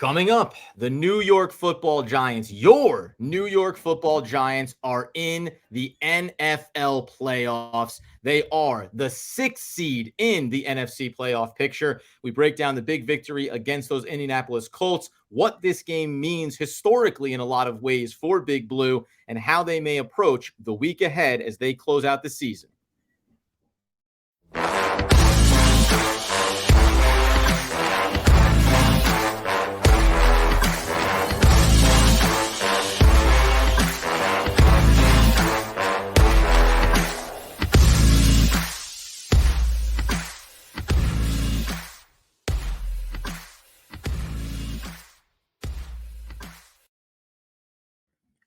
Coming up, the New York Football Giants, your New York Football Giants, are in the NFL playoffs. They are the sixth seed in the NFC playoff picture. We break down the big victory against those Indianapolis Colts, what this game means historically in a lot of ways for Big Blue, and how they may approach the week ahead as they close out the season.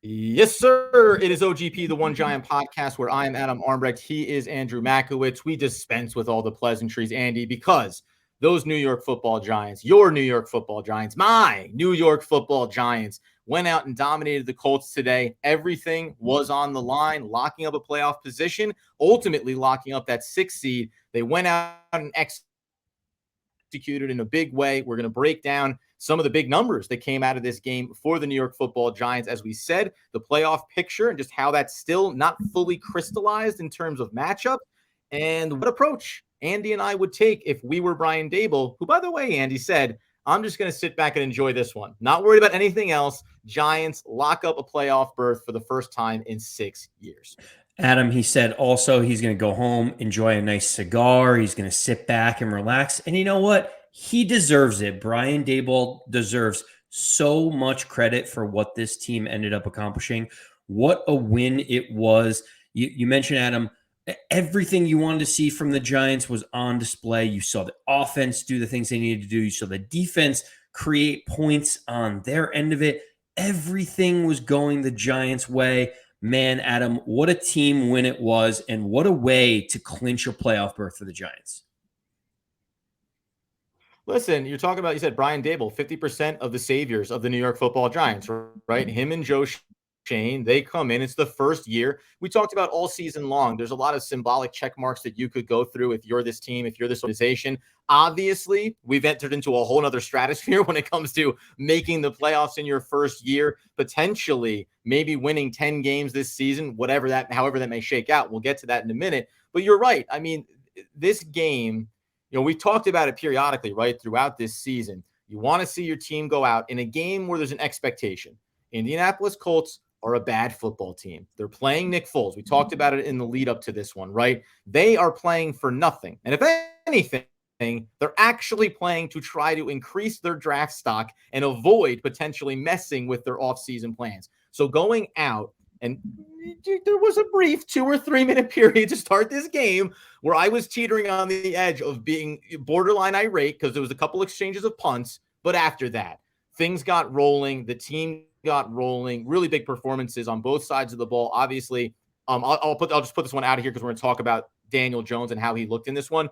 Yes, sir. It is OGP, the One Giant Podcast, where I am Adam Armbrecht. He is Andrew Makowitz. We dispense with all the pleasantries, Andy, because those New York Football Giants, your New York Football Giants, my New York Football Giants, went out and dominated the Colts today. Everything was on the line, locking up a playoff position, ultimately locking up that sixth seed. They went out and executed in a big way. We're going to break down some of the big numbers that came out of this game for the New York Football Giants. As we said, the playoff picture and just how that's still not fully crystallized in terms of matchup and what approach Andy and I would take if we were Brian Daboll, who, by the way, Andy said, I'm just going to sit back and enjoy this one. Not worried about anything else. Giants lock up a playoff berth for the first time in 6 years. Adam, he said also he's going to go home, enjoy a nice cigar. He's going to sit back and relax. And you know what? He deserves it. Brian Daboll deserves so much credit for what this team ended up accomplishing. What a win it was. You mentioned, Adam, everything you wanted to see from the Giants was on display. You saw the offense do the things they needed to do. You saw the defense create points on their end of it. Everything was going the Giants' way. Man, Adam, what a team win it was, and what a way to clinch a playoff berth for the Giants. Listen, you're talking about, you said Brian Daboll, 50% of the saviors of the New York Football Giants, right? Him and Joe Shane, they come in. It's the first year. We talked about all season long. There's a lot of symbolic check marks that you could go through if you're this team, if you're this organization. Obviously, we've entered into a whole nother stratosphere when it comes to making the playoffs in your first year, potentially maybe winning 10 games this season, however that may shake out. We'll get to that in a minute. But you're right. I mean, this game, we talked about it periodically, right, throughout this season. You want to see your team go out in a game where there's an expectation. Indianapolis Colts are a bad football team. They're playing Nick Foles. We talked about it in the lead up to this one, right? They are playing for nothing. And if anything, they're actually playing to try to increase their draft stock and avoid potentially messing with their offseason plans. So going out, and there was a brief 2 or 3 minute period to start this game where I was teetering on the edge of being borderline irate because there was a couple exchanges of punts. But after that, things got rolling. The team got rolling. Really big performances on both sides of the ball. Obviously, I'll just put this one out of here because we're going to talk about Daniel Jones and how he looked in this one.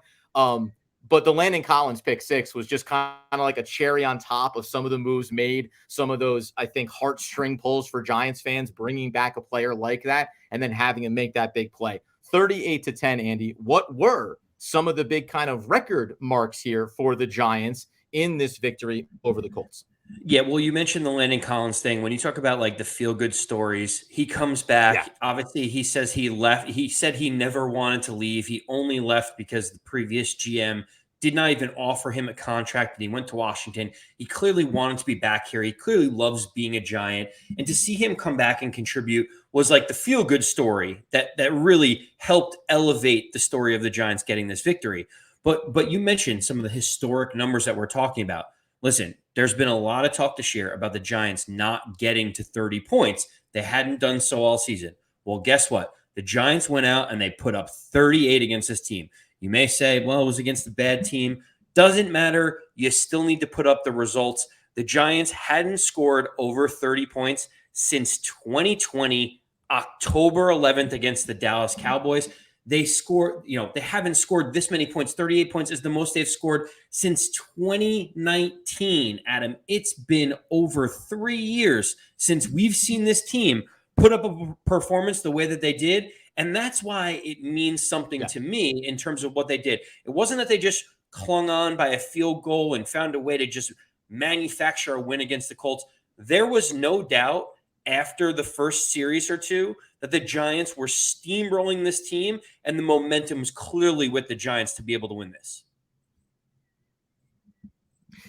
But the Landon Collins pick six was just kind of like a cherry on top of some of the moves made, some of those, I think, heartstring pulls for Giants fans, bringing back a player like that and then having him make that big play. 38-10, Andy. What were some of the big kind of record marks here for the Giants in this victory over the Colts? Yeah, well, you mentioned the Landon Collins thing. When you talk about like the feel-good stories, he comes back. Yeah. Obviously, he says he left. He said he never wanted to leave. He only left because the previous GM did not even offer him a contract, and he went to Washington. He clearly wanted to be back here. He clearly loves being a Giant. And to see him come back and contribute was like the feel-good story that really helped elevate the story of the Giants getting this victory. But you mentioned some of the historic numbers that we're talking about. Listen, there's been a lot of talk this year about the Giants not getting to 30 points. They hadn't done so all season. Well, guess what? The Giants went out and they put up 38 against this team. You may say, well, it was against a bad team. Doesn't matter. You still need to put up the results. The Giants hadn't scored over 30 points since 2020, October 11th against the Dallas Cowboys. They scored, they haven't scored this many points. 38 points is the most they've scored since 2019, Adam. It's been over 3 years since we've seen this team put up a performance the way that they did. And that's why it means something to me in terms of what they did. It wasn't that they just clung on by a field goal and found a way to just manufacture a win against the Colts. There was no doubt after the first series or two that the Giants were steamrolling this team, and the momentum was clearly with the Giants to be able to win this.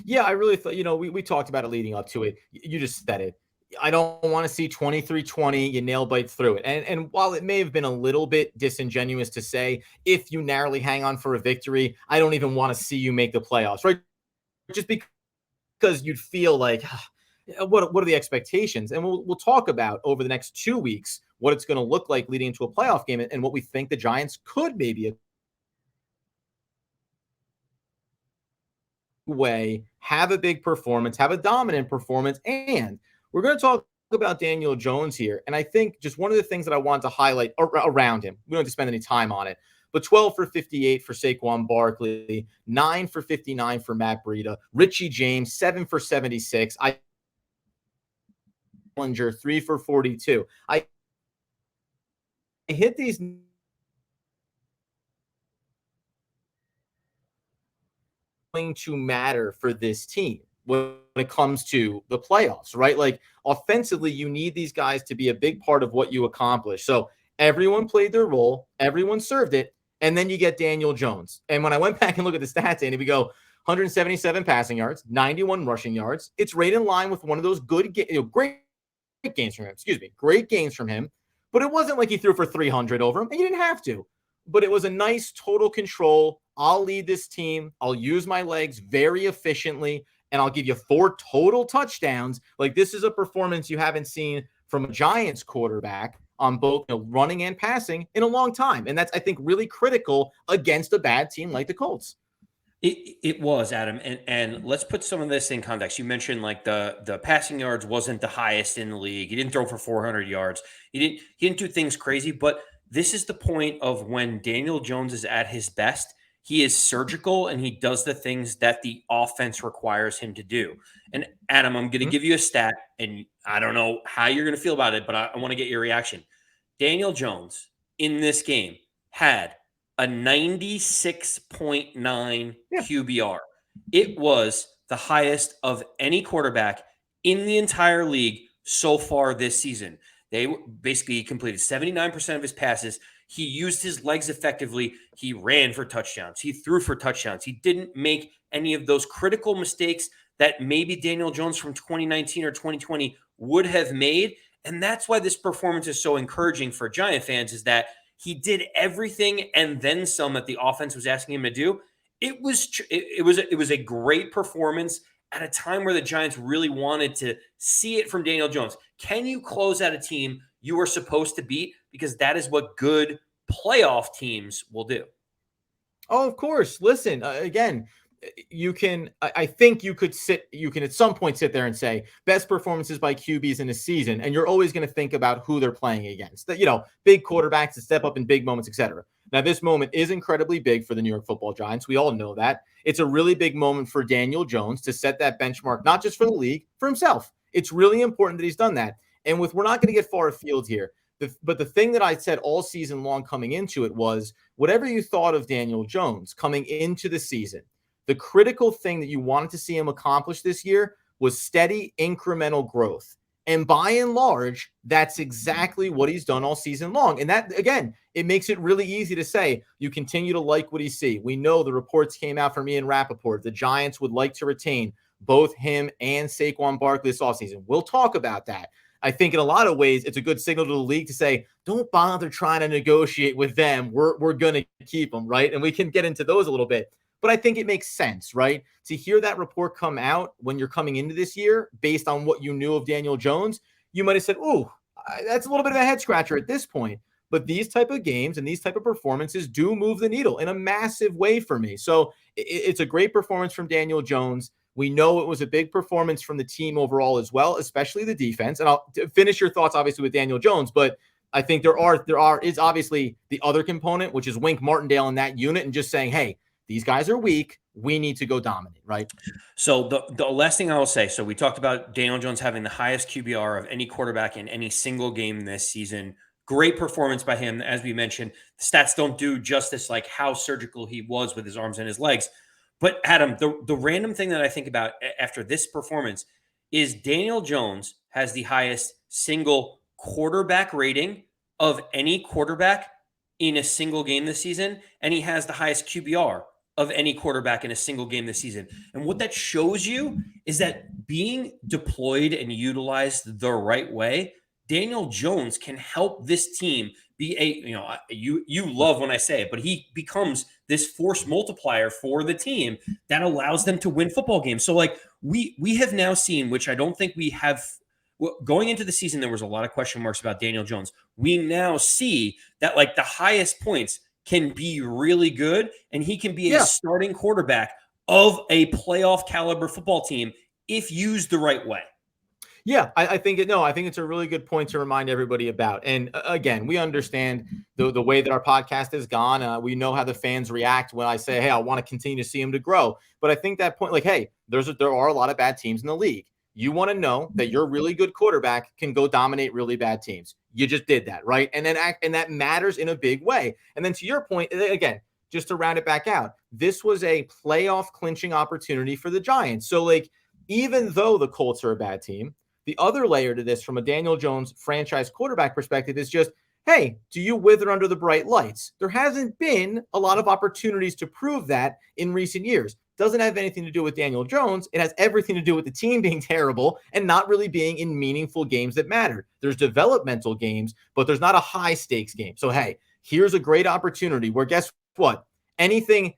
Yeah, I really thought, we talked about it leading up to it. You just said it. I don't want to see 23-20, you nail bite through it. And while it may have been a little bit disingenuous to say, if you narrowly hang on for a victory, I don't even want to see you make the playoffs, right? Just because you'd feel like, what are the expectations? And we'll talk about over the next 2 weeks what it's going to look like leading into a playoff game and what we think the Giants could maybe way have a big performance, have a dominant performance. And we're going to talk about Daniel Jones here. And I think just one of the things that I want to highlight around him, we don't have to spend any time on it, but 12 for 58 for Saquon Barkley, 9 for 59 for Matt Breida, Richie James, 7 for 76. Bellinger, 3 for 42. I hit these going to matter for this team when it comes to the playoffs, right? Like offensively, you need these guys to be a big part of what you accomplish. So everyone played their role, everyone served it, and then you get Daniel Jones. And when I went back and look at the stats, Andy, we go 177 passing yards, 91 rushing yards. It's right in line with one of those great gains from him. Great gains from him. But it wasn't like he threw for 300 over him, and you didn't have to. But it was a nice total control. I'll lead this team. I'll use my legs very efficiently, and I'll give you 4 total touchdowns. Like, this is a performance you haven't seen from a Giants quarterback on both running and passing in a long time. And that's, I think, really critical against a bad team like the Colts. It was, Adam, and let's put some of this in context. You mentioned like the passing yards wasn't the highest in the league. He didn't throw for 400 yards. He didn't do things crazy, but this is the point of when Daniel Jones is at his best. He is surgical and he does the things that the offense requires him to do. And Adam, I'm going to give you a stat, and I don't know how you're going to feel about it, but I want to get your reaction. Daniel Jones in this game had a 96.9 QBR. It was the highest of any quarterback in the entire league so far this season. They basically completed 79% of his passes. He used his legs effectively. He ran for touchdowns. He threw for touchdowns. He didn't make any of those critical mistakes that maybe Daniel Jones from 2019 or 2020 would have made. And that's why this performance is so encouraging for Giant fans, is that he did everything and then some that the offense was asking him to do. It was a great performance at a time where the Giants really wanted to see it from Daniel Jones. Can you close out a team you were supposed to beat? Because that is what good playoff teams will do. Oh, of course. Listen, again, I think you can at some point sit there and say best performances by QBs in a season, and you're always going to think about who they're playing against. Big quarterbacks to step up in big moments, etc. Now, this moment is incredibly big for the New York Football Giants. We all know that. It's a really big moment for Daniel Jones to set that benchmark, not just for the league, for himself. It's really important that he's done that. And we're not going to get far afield here. But the thing that I said all season long coming into it was, whatever you thought of Daniel Jones coming into the season, the critical thing that you wanted to see him accomplish this year was steady incremental growth. And by and large, that's exactly what he's done all season long. And that, again, it makes it really easy to say you continue to like what you see. We know the reports came out from Ian Rappaport. The Giants would like to retain both him and Saquon Barkley this offseason. We'll talk about that. I think in a lot of ways, it's a good signal to the league to say, don't bother trying to negotiate with them. We're going to keep them, right? And we can get into those a little bit. But I think it makes sense, right? To hear that report come out when you're coming into this year, based on what you knew of Daniel Jones, you might have said, ooh, that's a little bit of a head scratcher at this point. But these type of games and these type of performances do move the needle in a massive way for me. So it's a great performance from Daniel Jones. We know it was a big performance from the team overall as well, especially the defense. And I'll finish your thoughts, obviously, with Daniel Jones, but I think there is obviously the other component, which is Wink Martindale in that unit and just saying, hey, these guys are weak. We need to go dominate, right? So the last thing I will say, so we talked about Daniel Jones having the highest QBR of any quarterback in any single game this season. Great performance by him. As we mentioned, the stats don't do justice like how surgical he was with his arms and his legs. But Adam, the random thing that I think about after this performance is Daniel Jones has the highest single quarterback rating of any quarterback in a single game this season, and he has the highest QBR of any quarterback in a single game this season. And what that shows you is that being deployed and utilized the right way, Daniel Jones can help this team be you love when I say it, but he becomes this force multiplier for the team that allows them to win football games. So like we have now seen, which I don't think we have going into the season, there was a lot of question marks about Daniel Jones. We now see that like the highest points can be really good, and he can be a starting quarterback of a playoff caliber football team if used the right way. Yeah, I think it's a really good point to remind everybody about. And again, we understand the way that our podcast has gone. We know how the fans react when I say, hey, I want to continue to see him to grow. But I think that point, like, hey, there are a lot of bad teams in the league. You want to know that your really good quarterback can go dominate really bad teams. You just did that, right? And that matters in a big way. And then to your point, again, just to round it back out, this was a playoff clinching opportunity for the Giants. So like, even though the Colts are a bad team, the other layer to this from a Daniel Jones franchise quarterback perspective is just, hey, do you wither under the bright lights? There hasn't been a lot of opportunities to prove that in recent years. Doesn't have anything to do with Daniel Jones. It has everything to do with the team being terrible and not really being in meaningful games that matter. There's developmental games, but there's not a high stakes game. So, hey, here's a great opportunity where guess what? Anything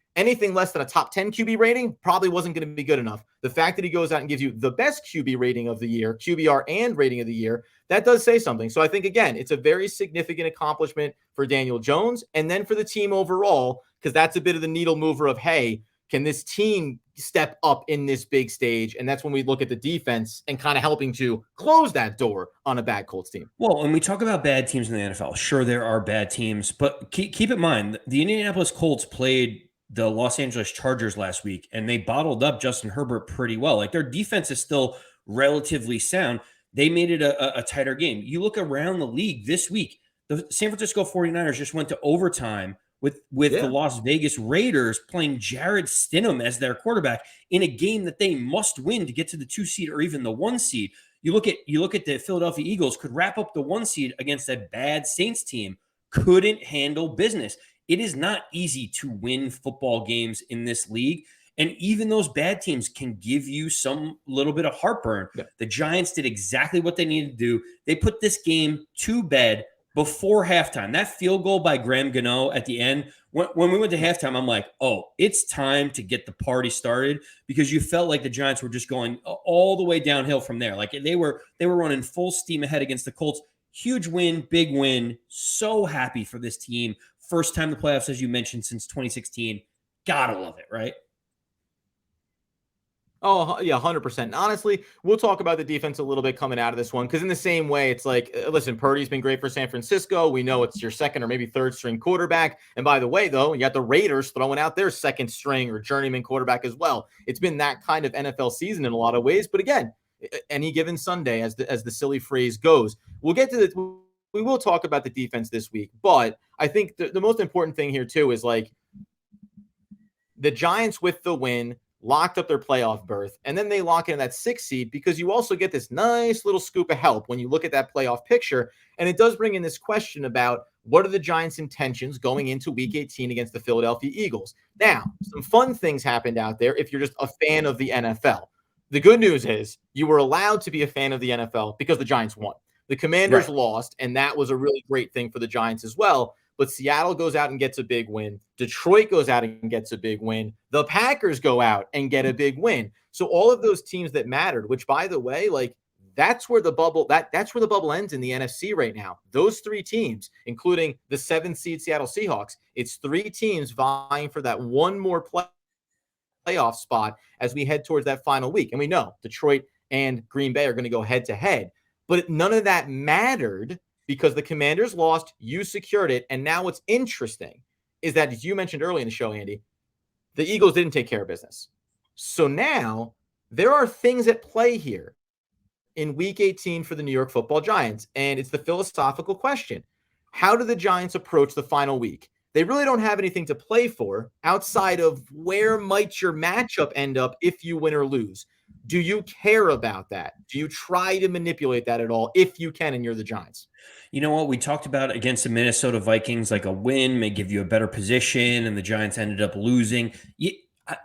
less than a top 10 QB rating probably wasn't going to be good enough. The fact that he goes out and gives you the best QB rating of the year, QBR and rating of the year, that does say something. So I think, again, it's a very significant accomplishment for Daniel Jones and then for the team overall, because that's a bit of the needle mover of, hey, can this team step up in this big stage? And that's when we look at the defense and kind of helping to close that door on a bad Colts team. Well, when we talk about bad teams in the NFL, sure, there are bad teams, but keep in mind, the Indianapolis Colts played the Los Angeles Chargers last week, and they bottled up Justin Herbert pretty well. Like, their defense is still relatively sound. They made it a tighter game. You look around the league this week, the San Francisco 49ers just went to overtime with the Las Vegas Raiders playing Jarrett Stidham as their quarterback in a game that they must win to get to the 2 seed or even the 1 seed. You look at the Philadelphia Eagles, could wrap up the 1 seed against a bad Saints team, couldn't handle business. It is not easy to win football games in this league. And even those bad teams can give you some little bit of heartburn. Yeah. The Giants did exactly what they needed to do. They put this game to bed before halftime. That field goal by Graham Gano at the end, when we went to halftime, I'm like, oh, it's time to get the party started, because you felt like the Giants were just going all the way downhill from there. Like they were running full steam ahead against the Colts. Huge win, big win. So happy for this team. First time in the playoffs, as you mentioned, since 2016. Gotta love it, right? Oh, yeah, 100%. And honestly, we'll talk about the defense a little bit coming out of this one, because in the same way, it's like, listen, Purdy's been great for San Francisco. We know it's your second or maybe third string quarterback. And by the way, though, you got the Raiders throwing out their second string or journeyman quarterback as well. It's been that kind of NFL season in a lot of ways. But again, any given Sunday, as the silly phrase goes, we will talk about the defense this week. But I think the most important thing here, too, is like the Giants with the win locked up their playoff berth, and then they lock in that 6th seed, because you also get this nice little scoop of help when you look at that playoff picture. And it does bring in this question about what are the Giants' intentions going into week 18 against the Philadelphia Eagles. Now, some fun things happened out there if you're just a fan of the NFL. The good news is you were allowed to be a fan of the NFL because the Giants won. The Commanders lost, and that was a really great thing for the Giants as well. But Seattle goes out and gets a big win. Detroit goes out and gets a big win. The Packers go out and get a big win. So all of those teams that mattered, which, by the way, like that's where the bubble that's where the bubble ends in the NFC right now. Those 3 teams, including the 7th seed Seattle Seahawks, it's 3 teams vying for that one more playoff spot as we head towards that final week. And we know Detroit and Green Bay are going to go head to head, but none of that mattered, because the Commanders lost, you secured it. And now what's interesting is that, as you mentioned early in the show, Andy, the Eagles didn't take care of business. So now there are things at play here in week 18 for the New York Football Giants. And it's the philosophical question. How do the Giants approach the final week? they really don't have anything to play for outside of where might your matchup end up if you win or lose. Do you care about that? Do you try to manipulate that at all if you can and you're the Giants? You know what? We talked about against the Minnesota Vikings, like a win may give you a better position, and the Giants ended up losing.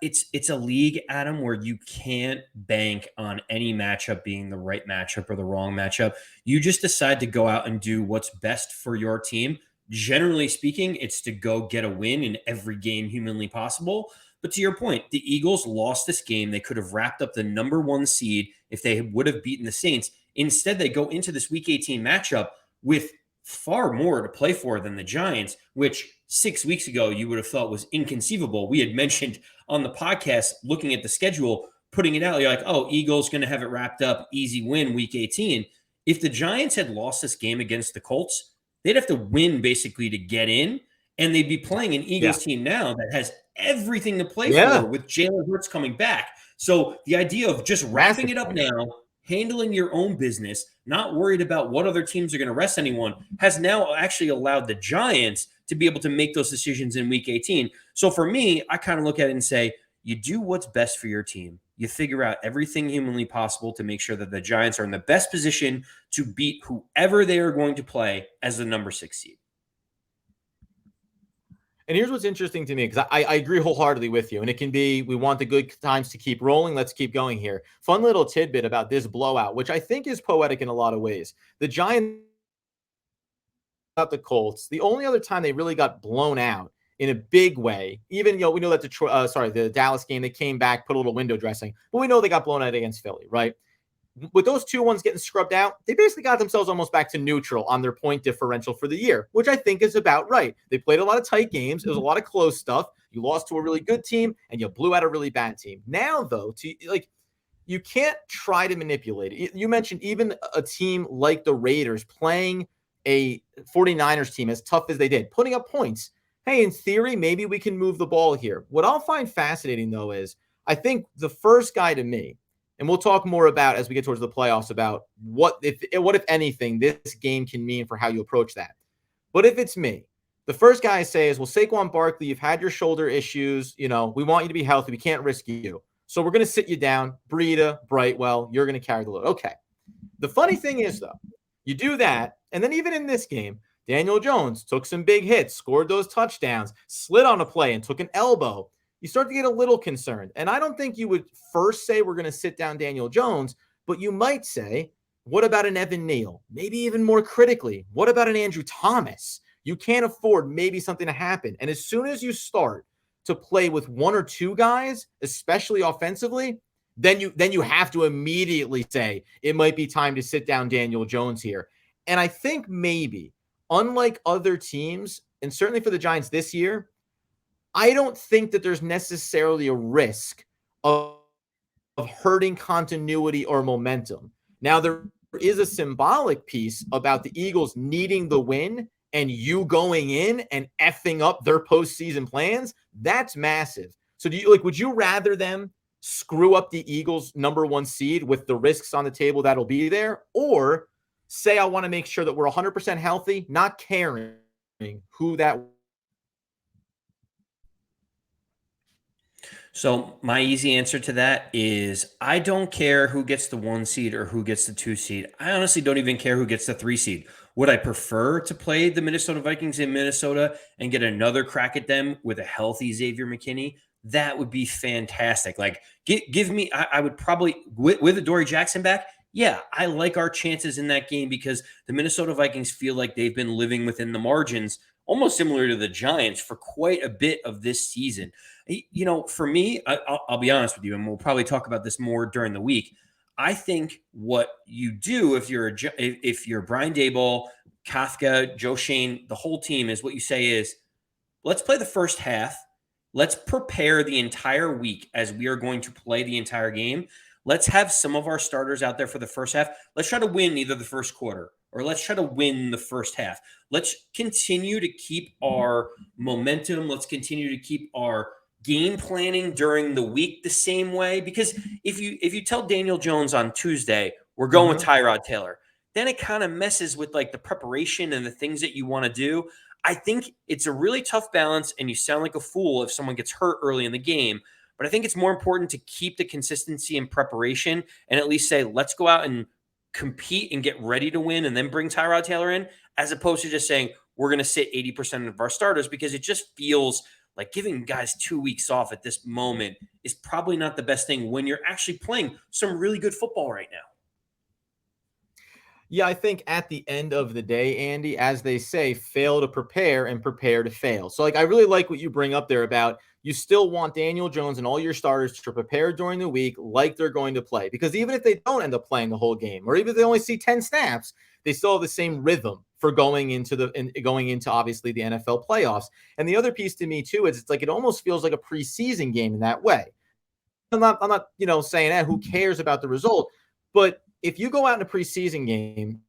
It's a league, Adam, where you can't bank on any matchup being the right matchup or the wrong matchup. You just decide to go out and do what's best for your team. Generally speaking, it's to go get a win in every game humanly possible. But to your point, the Eagles lost this game. They could have wrapped up the number 1 seed if they would have beaten the Saints. Instead, they go into this Week 18 matchup with far more to play for than the Giants, which 6 weeks ago you would have thought was inconceivable. We had mentioned on the podcast, looking at the schedule, putting it out, you're like, oh, Eagles going to have it wrapped up, easy win Week 18. If the Giants had lost this game against the Colts, they'd have to win basically to get in, and they'd be playing an Eagles team now that has everything to play for with Jalen Hurts coming back. So the idea of just wrapping it up now, handling your own business, not worried about what other teams are going to rest anyone, has now actually allowed the Giants to be able to make those decisions in Week 18. So for me, I kind of look at it and say, you do what's best for your team. You figure out everything humanly possible to make sure that the Giants are in the best position to beat whoever they are going to play as the number 6 seed. And here's what's interesting to me, because I agree wholeheartedly with you. And it can be, we want the good times to keep rolling. Let's keep going here. Fun little tidbit about this blowout, which I think is poetic in a lot of ways. The Giants got the Colts. The only other time they really got blown out in a big way, even, we know that the Dallas game, they came back, put a little window dressing, but we know they got blown out against Philly, right? With those 2-1s getting scrubbed out, they basically got themselves almost back to neutral on their point differential for the year, which I think is about right. They played a lot of tight games. It was a lot of close stuff. You lost to a really good team and you blew out a really bad team. Now, though, you can't try to manipulate it. You mentioned even a team like the Raiders playing a 49ers team as tough as they did, putting up points. Hey, in theory, maybe we can move the ball here. What I'll find fascinating, though, is I think the first guy to me, and we'll talk more about as we get towards the playoffs about what if anything this game can mean for how you approach that. But if it's me, the first guy I say is, well, Saquon Barkley, you've had your shoulder issues. We want you to be healthy. We can't risk you. So we're going to sit you down. Breida, Brightwell, you're going to carry the load. Okay. The funny thing is, though, you do that, and then even in this game, Daniel Jones took some big hits, scored those touchdowns, slid on a play and took an elbow. You start to get a little concerned. And I don't think you would first say we're going to sit down Daniel Jones, but you might say, what about an Evan Neal? Maybe even more critically, what about an Andrew Thomas? You can't afford maybe something to happen. And as soon as you start to play with 1 or 2 guys, especially offensively, then you have to immediately say it might be time to sit down Daniel Jones here. And I think maybe, unlike other teams, and certainly for the Giants this year, I don't think that there's necessarily a risk of hurting continuity or momentum. Now, there is a symbolic piece about the Eagles needing the win and you going in and effing up their postseason plans. That's massive. So would you rather them screw up the Eagles' number 1 seed with the risks on the table that'll be there, or say I want to make sure that we're 100% healthy, not caring who that? So my easy answer to that is I don't care who gets the 1 seed or who gets the 2 seed. I honestly don't even care who gets the 3 seed. Would I prefer to play the Minnesota Vikings in Minnesota and get another crack at them with a healthy Xavier McKinney? That would be fantastic. Like, give me, I would probably, with Adoree Jackson back, yeah, I like our chances in that game because the Minnesota Vikings feel like they've been living within the margins, almost similar to the Giants for quite a bit of this season. For me, I'll be honest with you, and we'll probably talk about this more during the week. I think what you do if you're Brian Daboll, Kafka, Joe Shane, the whole team, is what you say is, let's play the first half. Let's prepare the entire week as we are going to play the entire game. Let's have some of our starters out there for the first half. Let's try to win either the first quarter or let's try to win the first half. Let's continue to keep our momentum. Let's continue to keep our game planning during the week the same way. Because if you tell Daniel Jones on Tuesday, we're going with Tyrod Taylor, then it kind of messes with like the preparation and the things that you want to do. I think it's a really tough balance, and you sound like a fool if someone gets hurt early in the game. But I think it's more important to keep the consistency and preparation and at least say, let's go out and compete and get ready to win and then bring Tyrod Taylor in, as opposed to just saying, we're going to sit 80% of our starters, because it just feels like giving guys 2 weeks off at this moment is probably not the best thing when you're actually playing some really good football right now. Yeah, I think at the end of the day, Andy, as they say, fail to prepare and prepare to fail. So, like, I really like what you bring up there about you still want Daniel Jones and all your starters to prepare during the week like they're going to play. Because even if they don't end up playing the whole game, or even if they only see 10 snaps, they still have the same rhythm for going into obviously the NFL playoffs. And the other piece to me too is it's like it almost feels like a preseason game in that way. I'm not saying who cares about the result, but if you go out in a preseason game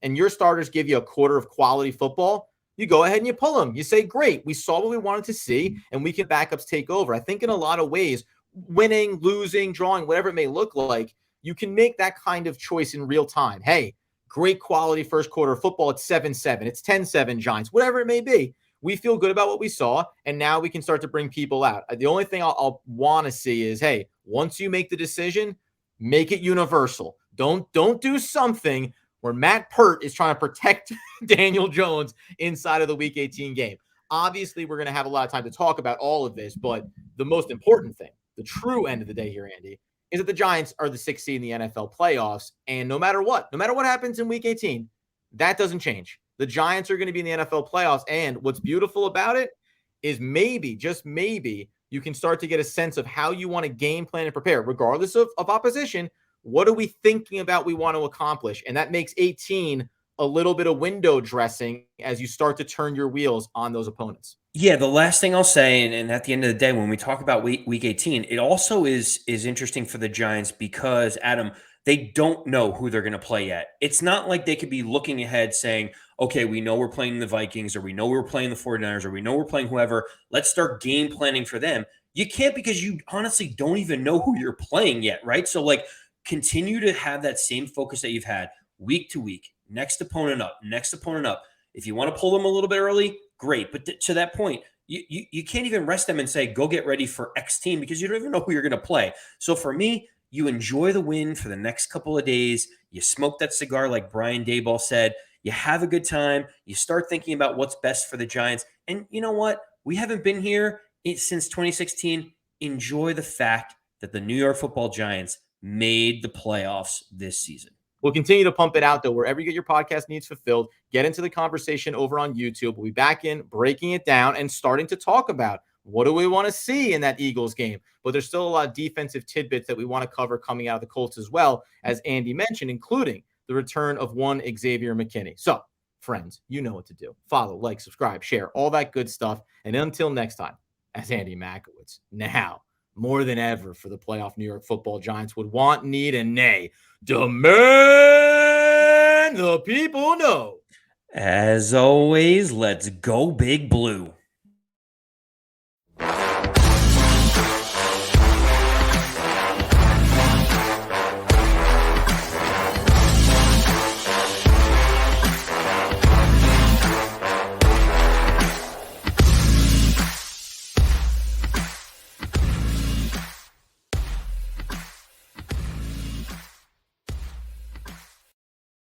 and your starters give you a quarter of quality football, you go ahead and you pull them. You say, great, we saw what we wanted to see, and we can backups take over. I think in a lot of ways, winning, losing, drawing, whatever it may look like, you can make that kind of choice in real time. Hey, great quality first quarter football. It's 7-7. It's 10-7 Giants, whatever it may be. We feel good about what we saw, and now we can start to bring people out. The only thing I'll want to see is, hey, once you make the decision, make it universal. Don't do something where Matt Pert is trying to protect Daniel Jones inside of the Week 18 game. Obviously, we're going to have a lot of time to talk about all of this, but the most important thing, the true end of the day here, Andy, is that the Giants are the 6th seed in the NFL playoffs, and no matter what happens in Week 18, that doesn't change. The Giants are going to be in the NFL playoffs, and what's beautiful about it is maybe, just maybe, you can start to get a sense of how you want to game plan and prepare, regardless of opposition. What are we thinking about we want to accomplish? And that makes 18 a little bit of window dressing as you start to turn your wheels on those opponents. Yeah, the last thing I'll say, and at the end of the day, when we talk about week 18, it also is interesting for the Giants because, Adam, they don't know who they're going to play yet. It's not like they could be looking ahead saying, okay, we know we're playing the Vikings, or we know we're playing the 49ers, or we know we're playing whoever. Let's start game planning for them. You can't, because you honestly don't even know who you're playing yet, right? So, like, continue to have that same focus that you've had week to week, next opponent up, next opponent up. If you want to pull them a little bit early, great. But to that point, you can't even rest them and say, go get ready for X team, because you don't even know who you're going to play. So for me, you enjoy the win for the next couple of days. You smoke that cigar like Brian Daboll said. You have a good time. You start thinking about what's best for the Giants. And you know what? We haven't been here since 2016. Enjoy the fact that the New York Football Giants made the playoffs this season. We'll continue to pump it out, though, wherever you get your podcast needs fulfilled. Get into the conversation over on YouTube. We'll be back in, breaking it down, and starting to talk about what do we want to see in that Eagles game. But there's still a lot of defensive tidbits that we want to cover coming out of the Colts as well, as Andy mentioned, including the return of one Xavier McKinney. So, friends, you know what to do. Follow, like, subscribe, share, all that good stuff. And until next time, as Andy Makowitz, now, more than ever for the playoff New York Football Giants would want, need, and nay, demand the people know. As always, let's go Big Blue.